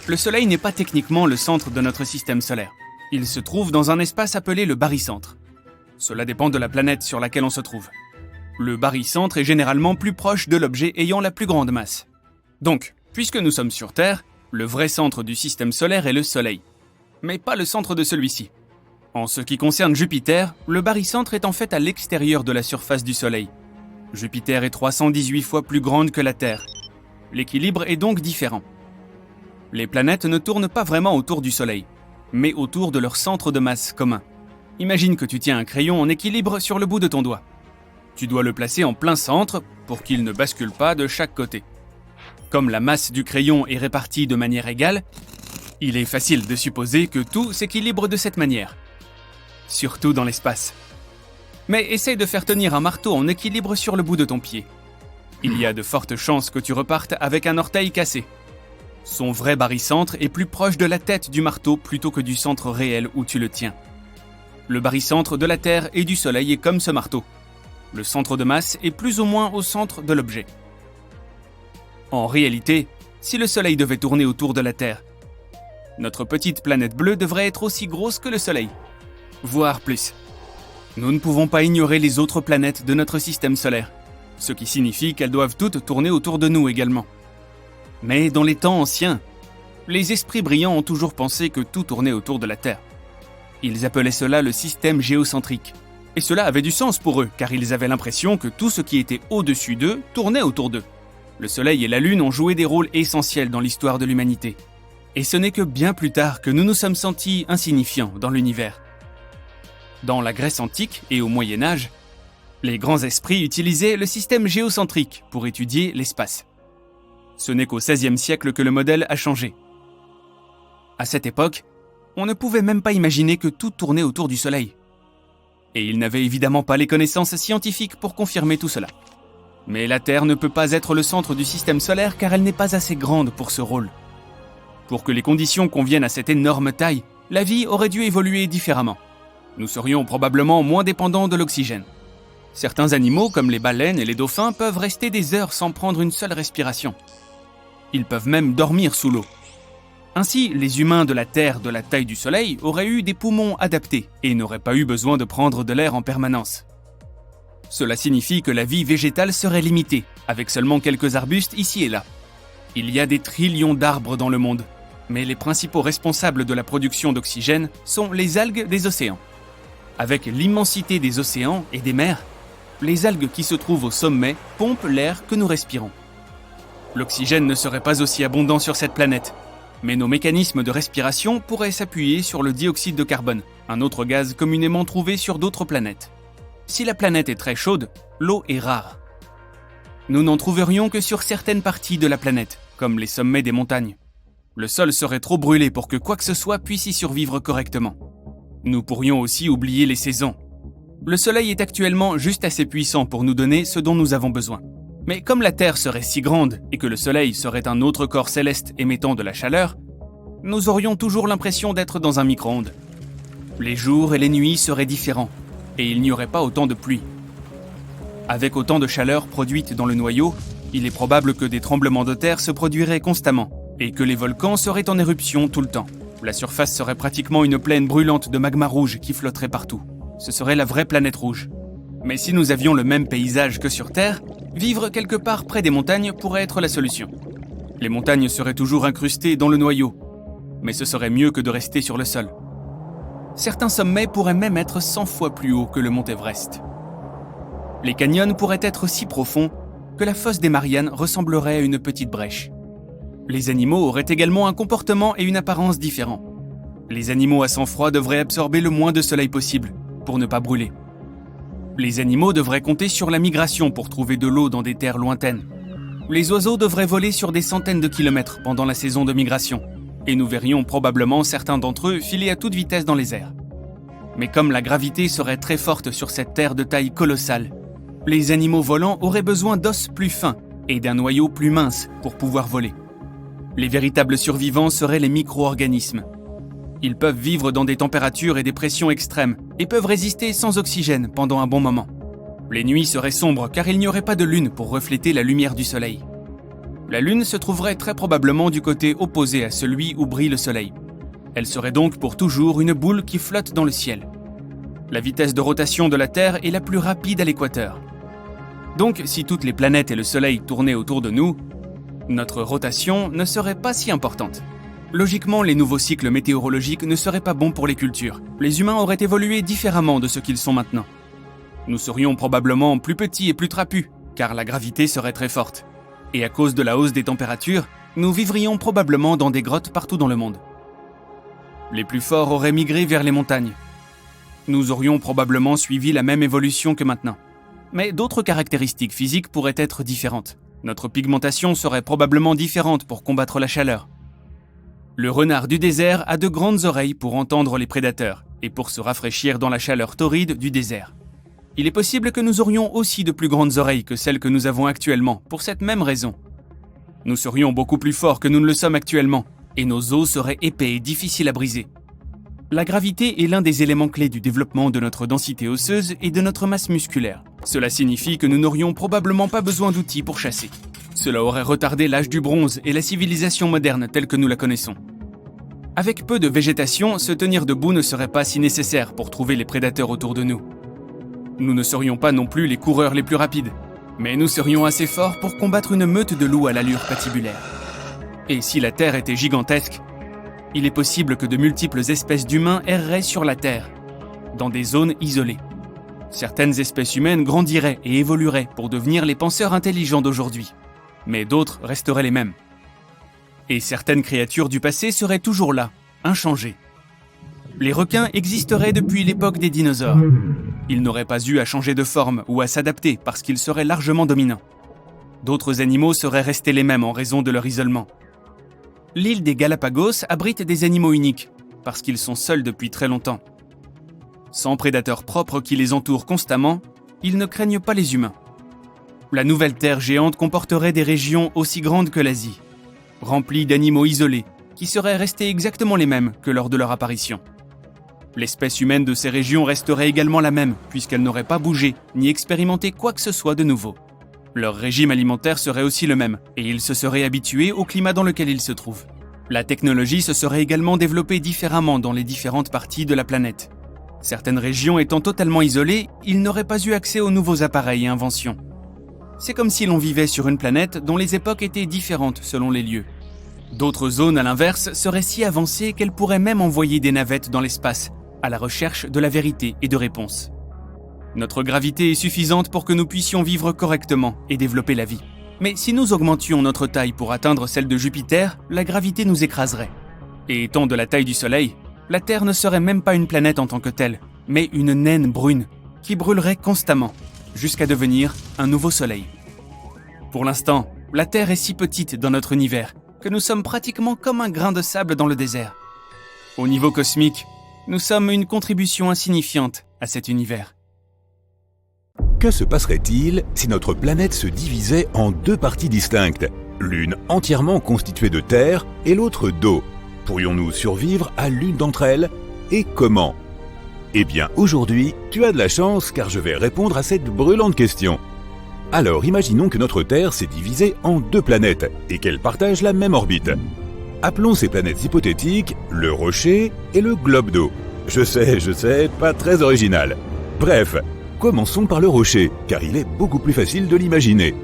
Le Soleil n'est pas techniquement le centre de notre système solaire. Il se trouve dans un espace appelé le barycentre. Cela dépend de la planète sur laquelle on se trouve. Le barycentre est généralement plus proche de l'objet ayant la plus grande masse. Donc, puisque nous sommes sur Terre, le vrai centre du système solaire est le Soleil. Mais pas le centre de celui-ci. En ce qui concerne Jupiter, le barycentre est en fait à l'extérieur de la surface du Soleil. Jupiter est 318 fois plus grande que la Terre. L'équilibre est donc différent. Les planètes ne tournent pas vraiment autour du Soleil, mais autour de leur centre de masse commun. Imagine que tu tiens un crayon en équilibre sur le bout de ton doigt. Tu dois le placer en plein centre pour qu'il ne bascule pas de chaque côté. Comme la masse du crayon est répartie de manière égale, il est facile de supposer que tout s'équilibre de cette manière. Surtout dans l'espace. Mais essaye de faire tenir un marteau en équilibre sur le bout de ton pied. Il y a de fortes chances que tu repartes avec un orteil cassé. Son vrai barycentre est plus proche de la tête du marteau plutôt que du centre réel où tu le tiens. Le barycentre de la Terre et du Soleil est comme ce marteau. Le centre de masse est plus ou moins au centre de l'objet. En réalité, si le Soleil devait tourner autour de la Terre, notre petite planète bleue devrait être aussi grosse que le Soleil, voire plus. Nous ne pouvons pas ignorer les autres planètes de notre système solaire, ce qui signifie qu'elles doivent toutes tourner autour de nous également. Mais dans les temps anciens, les esprits brillants ont toujours pensé que tout tournait autour de la Terre. Ils appelaient cela le système géocentrique. Et cela avait du sens pour eux, car ils avaient l'impression que tout ce qui était au-dessus d'eux tournait autour d'eux. Le Soleil et la Lune ont joué des rôles essentiels dans l'histoire de l'humanité. Et ce n'est que bien plus tard que nous nous sommes sentis insignifiants dans l'univers. Dans la Grèce antique et au Moyen-Âge, les grands esprits utilisaient le système géocentrique pour étudier l'espace. Ce n'est qu'au XVIe siècle que le modèle a changé. À cette époque, on ne pouvait même pas imaginer que tout tournait autour du Soleil. Et ils n'avaient évidemment pas les connaissances scientifiques pour confirmer tout cela. Mais la Terre ne peut pas être le centre du système solaire car elle n'est pas assez grande pour ce rôle. Pour que les conditions conviennent à cette énorme taille, la vie aurait dû évoluer différemment. Nous serions probablement moins dépendants de l'oxygène. Certains animaux, comme les baleines et les dauphins, peuvent rester des heures sans prendre une seule respiration. Ils peuvent même dormir sous l'eau. Ainsi, les humains de la Terre de la taille du Soleil auraient eu des poumons adaptés et n'auraient pas eu besoin de prendre de l'air en permanence. Cela signifie que la vie végétale serait limitée, avec seulement quelques arbustes ici et là. Il y a des trillions d'arbres dans le monde, mais les principaux responsables de la production d'oxygène sont les algues des océans. Avec l'immensité des océans et des mers, les algues qui se trouvent au sommet pompent l'air que nous respirons. L'oxygène ne serait pas aussi abondant sur cette planète, mais nos mécanismes de respiration pourraient s'appuyer sur le dioxyde de carbone, un autre gaz communément trouvé sur d'autres planètes. Si la planète est très chaude, l'eau est rare. Nous n'en trouverions que sur certaines parties de la planète, comme les sommets des montagnes. Le sol serait trop brûlé pour que quoi que ce soit puisse y survivre correctement. Nous pourrions aussi oublier les saisons. Le Soleil est actuellement juste assez puissant pour nous donner ce dont nous avons besoin. Mais comme la Terre serait si grande et que le Soleil serait un autre corps céleste émettant de la chaleur, nous aurions toujours l'impression d'être dans un micro-ondes. Les jours et les nuits seraient différents, et il n'y aurait pas autant de pluie. Avec autant de chaleur produite dans le noyau, il est probable que des tremblements de terre se produiraient constamment, et que les volcans seraient en éruption tout le temps. La surface serait pratiquement une plaine brûlante de magma rouge qui flotterait partout. Ce serait la vraie planète rouge. Mais si nous avions le même paysage que sur Terre, vivre quelque part près des montagnes pourrait être la solution. Les montagnes seraient toujours incrustées dans le noyau, mais ce serait mieux que de rester sur le sol. Certains sommets pourraient même être 100 fois plus hauts que le mont Everest. Les canyons pourraient être si profonds que la fosse des Mariannes ressemblerait à une petite brèche. Les animaux auraient également un comportement et une apparence différents. Les animaux à sang froid devraient absorber le moins de soleil possible pour ne pas brûler. Les animaux devraient compter sur la migration pour trouver de l'eau dans des terres lointaines. Les oiseaux devraient voler sur des centaines de kilomètres pendant la saison de migration, et nous verrions probablement certains d'entre eux filer à toute vitesse dans les airs. Mais comme la gravité serait très forte sur cette terre de taille colossale, les animaux volants auraient besoin d'os plus fins et d'un noyau plus mince pour pouvoir voler. Les véritables survivants seraient les micro-organismes. Ils peuvent vivre dans des températures et des pressions extrêmes et peuvent résister sans oxygène pendant un bon moment. Les nuits seraient sombres car il n'y aurait pas de lune pour refléter la lumière du soleil. La Lune se trouverait très probablement du côté opposé à celui où brille le Soleil. Elle serait donc pour toujours une boule qui flotte dans le ciel. La vitesse de rotation de la Terre est la plus rapide à l'équateur. Donc, si toutes les planètes et le Soleil tournaient autour de nous, notre rotation ne serait pas si importante. Logiquement, les nouveaux cycles météorologiques ne seraient pas bons pour les cultures. Les humains auraient évolué différemment de ce qu'ils sont maintenant. Nous serions probablement plus petits et plus trapus, car la gravité serait très forte. Et à cause de la hausse des températures, nous vivrions probablement dans des grottes partout dans le monde. Les plus forts auraient migré vers les montagnes. Nous aurions probablement suivi la même évolution que maintenant. Mais d'autres caractéristiques physiques pourraient être différentes. Notre pigmentation serait probablement différente pour combattre la chaleur. Le renard du désert a de grandes oreilles pour entendre les prédateurs et pour se rafraîchir dans la chaleur torride du désert. Il est possible que nous aurions aussi de plus grandes oreilles que celles que nous avons actuellement, pour cette même raison. Nous serions beaucoup plus forts que nous ne le sommes actuellement, et nos os seraient épais et difficiles à briser. La gravité est l'un des éléments clés du développement de notre densité osseuse et de notre masse musculaire. Cela signifie que nous n'aurions probablement pas besoin d'outils pour chasser. Cela aurait retardé l'âge du bronze et la civilisation moderne telle que nous la connaissons. Avec peu de végétation, se tenir debout ne serait pas si nécessaire pour trouver les prédateurs autour de nous. Nous ne serions pas non plus les coureurs les plus rapides, mais nous serions assez forts pour combattre une meute de loups à l'allure patibulaire. Et si la Terre était gigantesque, il est possible que de multiples espèces d'humains erreraient sur la Terre, dans des zones isolées. Certaines espèces humaines grandiraient et évolueraient pour devenir les penseurs intelligents d'aujourd'hui, mais d'autres resteraient les mêmes. Et certaines créatures du passé seraient toujours là, inchangées. Les requins existeraient depuis l'époque des dinosaures. Ils n'auraient pas eu à changer de forme ou à s'adapter parce qu'ils seraient largement dominants. D'autres animaux seraient restés les mêmes en raison de leur isolement. L'île des Galapagos abrite des animaux uniques, parce qu'ils sont seuls depuis très longtemps. Sans prédateurs propres qui les entourent constamment, ils ne craignent pas les humains. La nouvelle Terre géante comporterait des régions aussi grandes que l'Asie, remplies d'animaux isolés, qui seraient restés exactement les mêmes que lors de leur apparition. L'espèce humaine de ces régions resterait également la même, puisqu'elle n'aurait pas bougé, ni expérimenté quoi que ce soit de nouveau. Leur régime alimentaire serait aussi le même, et ils se seraient habitués au climat dans lequel ils se trouvent. La technologie se serait également développée différemment dans les différentes parties de la planète. Certaines régions étant totalement isolées, ils n'auraient pas eu accès aux nouveaux appareils et inventions. C'est comme si l'on vivait sur une planète dont les époques étaient différentes selon les lieux. D'autres zones, à l'inverse, seraient si avancées qu'elles pourraient même envoyer des navettes dans l'espace, à la recherche de la vérité et de réponses. Notre gravité est suffisante pour que nous puissions vivre correctement et développer la vie. Mais si nous augmentions notre taille pour atteindre celle de Jupiter, la gravité nous écraserait. Et étant de la taille du Soleil, la Terre ne serait même pas une planète en tant que telle, mais une naine brune qui brûlerait constamment, jusqu'à devenir un nouveau Soleil. Pour l'instant, la Terre est si petite dans notre univers que nous sommes pratiquement comme un grain de sable dans le désert. Au niveau cosmique, nous sommes une contribution insignifiante à cet univers. Que se passerait-il si notre planète se divisait en deux parties distinctes, l'une entièrement constituée de terre et l'autre d'eau? Pourrions-nous survivre à l'une d'entre elles? Et comment? Eh bien, aujourd'hui, tu as de la chance car je vais répondre à cette brûlante question. Alors, imaginons que notre Terre s'est divisée en deux planètes et qu'elles partagent la même orbite. Appelons ces planètes hypothétiques le rocher et le globe d'eau. Je sais, pas très original. Bref, commençons par le rocher, car il est beaucoup plus facile de l'imaginer.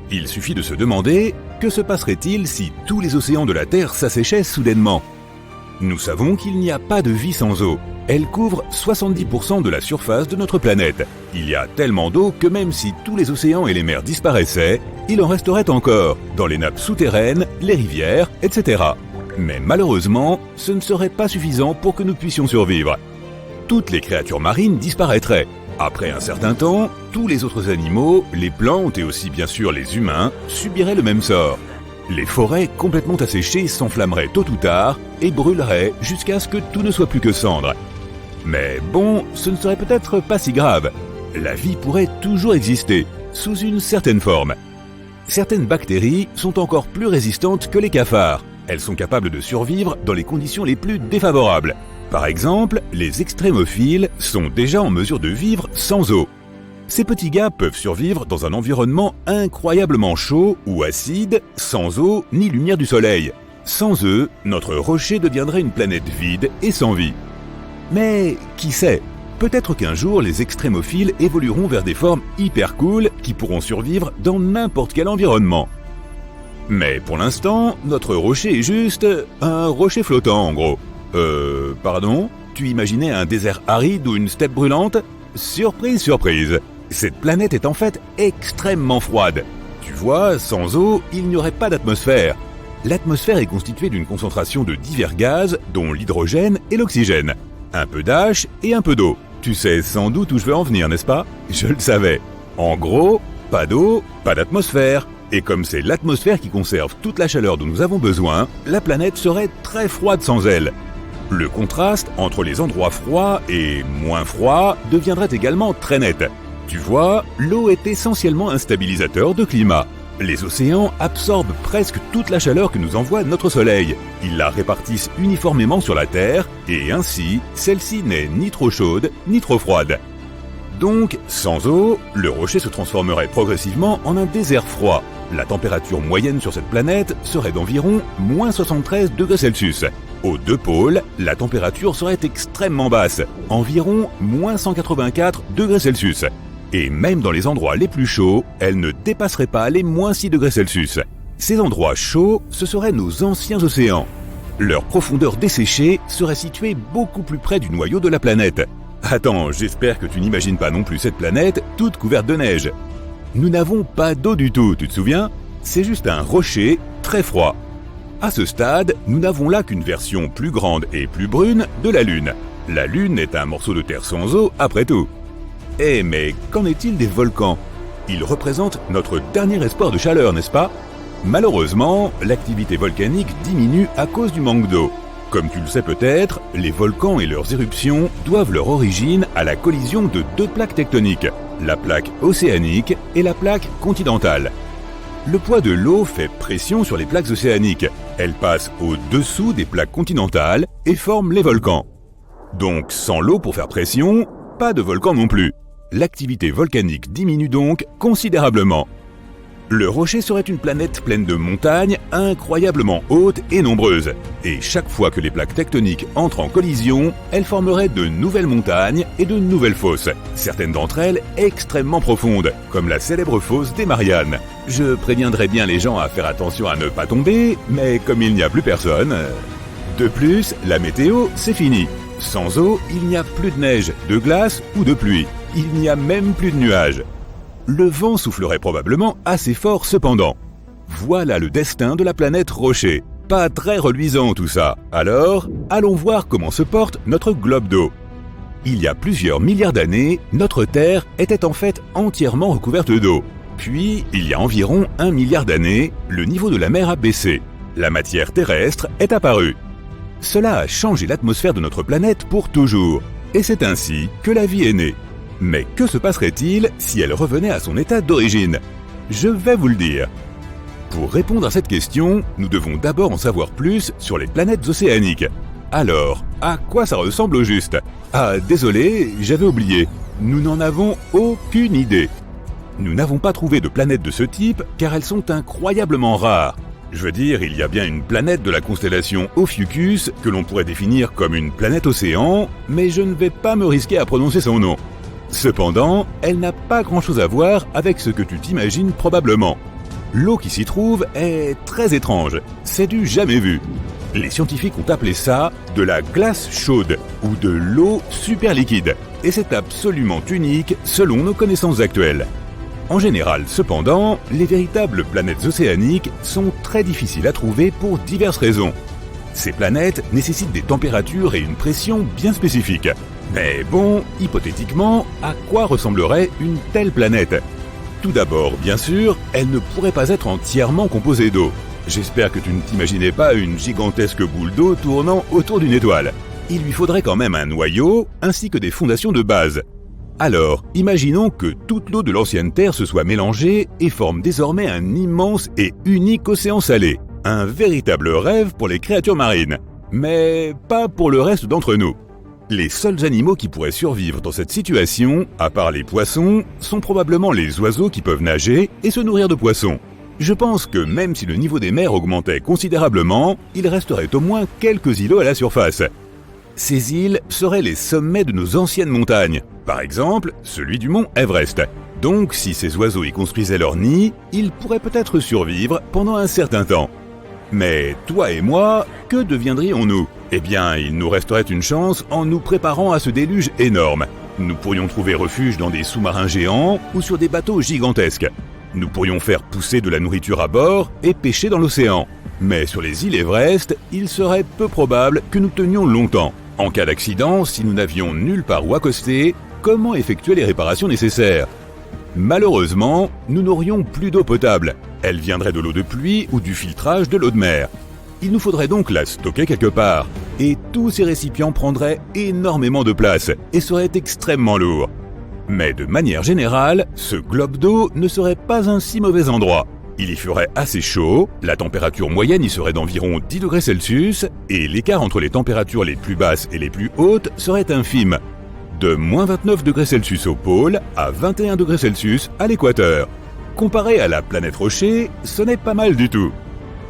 Il suffit de se demander, que se passerait-il si tous les océans de la Terre s'asséchaient soudainement? Nous savons qu'il n'y a pas de vie sans eau. Elle couvre 70% de la surface de notre planète. Il y a tellement d'eau que même si tous les océans et les mers disparaissaient, il en resterait encore, dans les nappes souterraines, les rivières, etc. Mais malheureusement, ce ne serait pas suffisant pour que nous puissions survivre. Toutes les créatures marines disparaîtraient. Après un certain temps, tous les autres animaux, les plantes et aussi bien sûr les humains, subiraient le même sort. Les forêts complètement asséchées s'enflammeraient tôt ou tard et brûleraient jusqu'à ce que tout ne soit plus que cendres. Mais bon, ce ne serait peut-être pas si grave. La vie pourrait toujours exister, sous une certaine forme. Certaines bactéries sont encore plus résistantes que les cafards. Elles sont capables de survivre dans les conditions les plus défavorables. Par exemple, les extrémophiles sont déjà en mesure de vivre sans eau. Ces petits gars peuvent survivre dans un environnement incroyablement chaud ou acide, sans eau ni lumière du soleil. Sans eux, notre rocher deviendrait une planète vide et sans vie. Mais qui sait, peut-être qu'un jour les extrémophiles évolueront vers des formes hyper cool qui pourront survivre dans n'importe quel environnement. Mais pour l'instant, notre rocher est juste un rocher flottant en gros. Pardon ? Tu imaginais un désert aride ou une steppe brûlante ? Surprise, surprise. Cette planète est en fait extrêmement froide. Tu vois, sans eau, il n'y aurait pas d'atmosphère. L'atmosphère est constituée d'une concentration de divers gaz, dont l'hydrogène et l'oxygène. Un peu d'H et un peu d'eau. Tu sais sans doute où je veux en venir, n'est-ce pas ? Je le savais. En gros, pas d'eau, pas d'atmosphère. Et comme c'est l'atmosphère qui conserve toute la chaleur dont nous avons besoin, la planète serait très froide sans elle. Le contraste entre les endroits froids et moins froids deviendrait également très net. Tu vois, l'eau est essentiellement un stabilisateur de climat. Les océans absorbent presque toute la chaleur que nous envoie notre Soleil. Ils la répartissent uniformément sur la Terre et ainsi, celle-ci n'est ni trop chaude ni trop froide. Donc, sans eau, le rocher se transformerait progressivement en un désert froid. La température moyenne sur cette planète serait d'environ moins 73 degrés Celsius. Aux deux pôles, la température serait extrêmement basse, environ moins 184 degrés Celsius. Et même dans les endroits les plus chauds, elle ne dépasserait pas les moins 6 degrés Celsius. Ces endroits chauds, ce seraient nos anciens océans. Leur profondeur desséchée serait située beaucoup plus près du noyau de la planète. Attends, j'espère que tu n'imagines pas non plus cette planète toute couverte de neige. Nous n'avons pas d'eau du tout, tu te souviens ? C'est juste un rocher très froid. À ce stade, nous n'avons là qu'une version plus grande et plus brune de la Lune. La Lune est un morceau de terre sans eau, après tout. Eh mais qu'en est-il des volcans ? Ils représentent notre dernier espoir de chaleur, n'est-ce pas ? Malheureusement, l'activité volcanique diminue à cause du manque d'eau. Comme tu le sais peut-être, les volcans et leurs éruptions doivent leur origine à la collision de deux plaques tectoniques, la plaque océanique et la plaque continentale. Le poids de l'eau fait pression sur les plaques océaniques. Elles passent au-dessous des plaques continentales et forment les volcans. Donc sans l'eau pour faire pression, pas de volcan non plus. L'activité volcanique diminue donc considérablement. Le rocher serait une planète pleine de montagnes incroyablement hautes et nombreuses. Et chaque fois que les plaques tectoniques entrent en collision, elles formeraient de nouvelles montagnes et de nouvelles fosses. Certaines d'entre elles extrêmement profondes, comme la célèbre fosse des Mariannes. Je préviendrai bien les gens à faire attention à ne pas tomber, mais comme il n'y a plus personne... De plus, la météo, c'est fini. Sans eau, il n'y a plus de neige, de glace ou de pluie. Il n'y a même plus de nuages. Le vent soufflerait probablement assez fort cependant. Voilà le destin de la planète Rocher. Pas très reluisant tout ça. Alors, allons voir comment se porte notre globe d'eau. Il y a plusieurs milliards d'années, notre Terre était en fait entièrement recouverte d'eau. Puis, il y a environ 1 milliard d'années, le niveau de la mer a baissé. La matière terrestre est apparue. Cela a changé l'atmosphère de notre planète pour toujours. Et c'est ainsi que la vie est née. Mais que se passerait-il si elle revenait à son état d'origine ? Je vais vous le dire. Pour répondre à cette question, nous devons d'abord en savoir plus sur les planètes océaniques. Alors, à quoi ça ressemble au juste ? Ah, désolé, j'avais oublié. Nous n'en avons aucune idée. Nous n'avons pas trouvé de planètes de ce type car elles sont incroyablement rares. Je veux dire, il y a bien une planète de la constellation Ophiuchus que l'on pourrait définir comme une planète océan, mais je ne vais pas me risquer à prononcer son nom. Cependant, elle n'a pas grand-chose à voir avec ce que tu t'imagines probablement. L'eau qui s'y trouve est très étrange, c'est du jamais vu. Les scientifiques ont appelé ça de la glace chaude ou de l'eau super liquide, et c'est absolument unique selon nos connaissances actuelles. En général, cependant, les véritables planètes océaniques sont très difficiles à trouver pour diverses raisons. Ces planètes nécessitent des températures et une pression bien spécifiques. Mais bon, hypothétiquement, à quoi ressemblerait une telle planète ? Tout d'abord, bien sûr, elle ne pourrait pas être entièrement composée d'eau. J'espère que tu ne t'imaginais pas une gigantesque boule d'eau tournant autour d'une étoile. Il lui faudrait quand même un noyau, ainsi que des fondations de base. Alors, imaginons que toute l'eau de l'ancienne Terre se soit mélangée et forme désormais un immense et unique océan salé. Un véritable rêve pour les créatures marines. Mais pas pour le reste d'entre nous. Les seuls animaux qui pourraient survivre dans cette situation, à part les poissons, sont probablement les oiseaux qui peuvent nager et se nourrir de poissons. Je pense que même si le niveau des mers augmentait considérablement, il resterait au moins quelques îlots à la surface. Ces îles seraient les sommets de nos anciennes montagnes, par exemple celui du mont Everest. Donc si ces oiseaux y construisaient leur nid, ils pourraient peut-être survivre pendant un certain temps. Mais toi et moi, que deviendrions-nous ? Eh bien, il nous resterait une chance en nous préparant à ce déluge énorme. Nous pourrions trouver refuge dans des sous-marins géants ou sur des bateaux gigantesques. Nous pourrions faire pousser de la nourriture à bord et pêcher dans l'océan. Mais sur les îles Everest, il serait peu probable que nous tenions longtemps. En cas d'accident, si nous n'avions nulle part où accoster, comment effectuer les réparations nécessaires ? Malheureusement, nous n'aurions plus d'eau potable. Elle viendrait de l'eau de pluie ou du filtrage de l'eau de mer. Il nous faudrait donc la stocker quelque part. Et tous ces récipients prendraient énormément de place et seraient extrêmement lourds. Mais de manière générale, ce globe d'eau ne serait pas un si mauvais endroit. Il y ferait assez chaud, la température moyenne y serait d'environ 10 degrés Celsius et l'écart entre les températures les plus basses et les plus hautes serait infime. De moins 29 degrés Celsius au pôle à 21 degrés Celsius à l'équateur. Comparé à la planète Rocher, ce n'est pas mal du tout.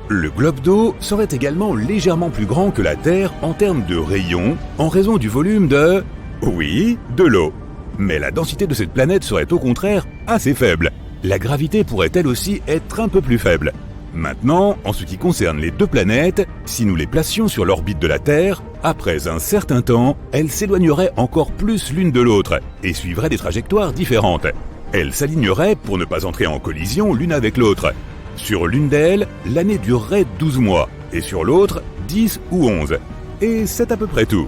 Le globe d'eau serait également légèrement plus grand que la Terre en termes de rayons en raison du volume de l'eau. Mais la densité de cette planète serait au contraire assez faible. La gravité pourrait elle aussi être un peu plus faible. Maintenant, en ce qui concerne les deux planètes, si nous les placions sur l'orbite de la Terre, après un certain temps, elles s'éloigneraient encore plus l'une de l'autre et suivraient des trajectoires différentes. Elles s'aligneraient pour ne pas entrer en collision l'une avec l'autre. Sur l'une d'elles, l'année durerait 12 mois et sur l'autre, 10 ou 11. Et c'est à peu près tout.